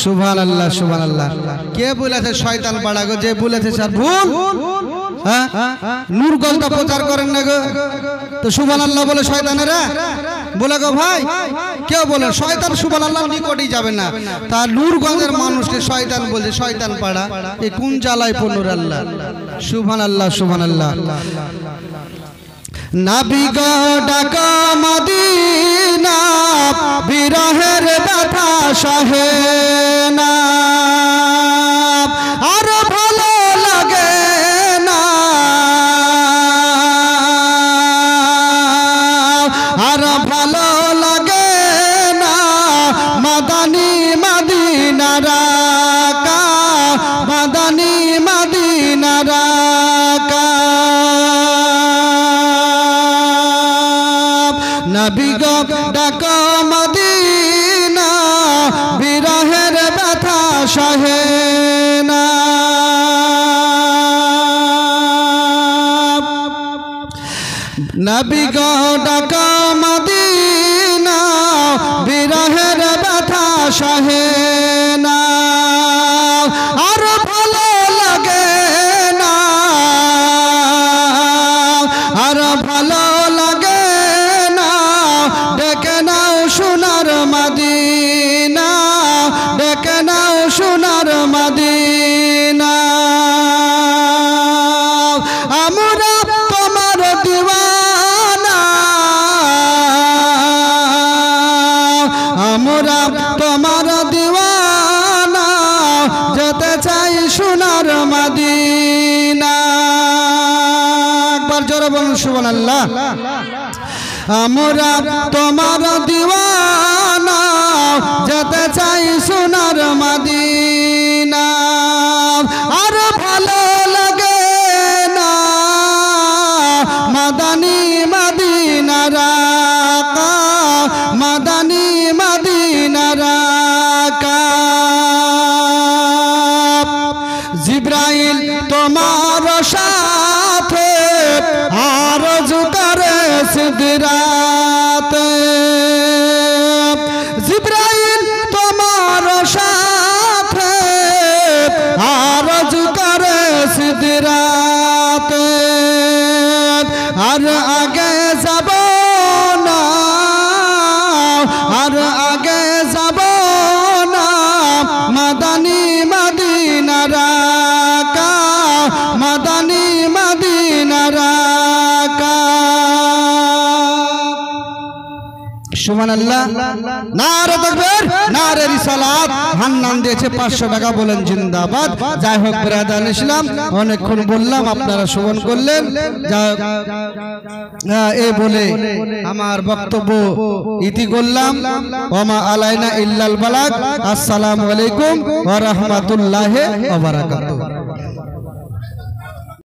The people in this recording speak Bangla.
সুবহানাল্লাহ সুবহানাল্লাহ। কে বলেছে শয়তান পাড়া গো? যে বলেছে স্যার ভুল। হ্যাঁ, নূরগঞ্জটা প্রচার করেন না গো, তো সুবহানাল্লাহ বলে শয়তানেরা বলে গো ভাই, কেউ বলে শয়তান সুবহানাল্লাহ নিকটেই যাবে না। তা নূরগঞ্জের মানুষকে শয়তান বলছে, শয়তান পাড়া, এই কোন জ্বালায় পড়ল আল্লাহ। সুবহানাল্লাহ সুবহানাল্লাহ। নবী গো ডাকা মদিনা, বিরহের ব্যথা সহে না, আর ভালো লাগে না, আর ভালো লাগে না, মাদানী মদিনা রাকা, মাদানী মদিনা রাকা। নবী গো ডাকা মদিনা, বিরহের ব্যথা সহে না, নবী গো ডাকা মদিনা, বিরহের ব্যথা সহে না, আর ভালো লাগে না, আর ভালো লাগে না, ডেকে নাও সোনার মদিনা, ডেকে নাও সোনার মদিনা। আমরা তোমার দিওয়ানা, আমরা তোমার দিওয়ানা, যেতে চাই সোনার মদিনা। একবার জোরে বলুন সুবহানাল্লাহ। আমরা তোমার দিওয়ানা, যেতে চাই সোনার মদিনা, আর ভালো লাগে না, মাদানী মদিনা রাকা, মাদানী মদিনা রাকা। জিবরাইল তোমার সাথে আরজু করে সিদরাতে, জিবরাইল তোমার সাথে আরজু করে সিদরাতে, আর আগে যাব না, আর আগে যাব না, মাদানী মদিনা রাকা, মাদানী মদিনা রাকা। সুবহানাল্লাহ। নারে তাকবীর, নারে রিসালাত। হান্নান দিয়েছে 500 টাকা, বলেন জিন্দাবাদ। যাই হোক ব্রাদার ইসলাম, অনেকক্ষণ বললাম, আপনারা শ্রবণ করলেন। এই বলে আমার বক্তব্য ইতি করলাম। ওমা আলাইনা ইল্লাল বালাগ। আসসালামু আলাইকুম ওয়া রাহমাতুল্লাহি ওয়া বারাকাতুহু।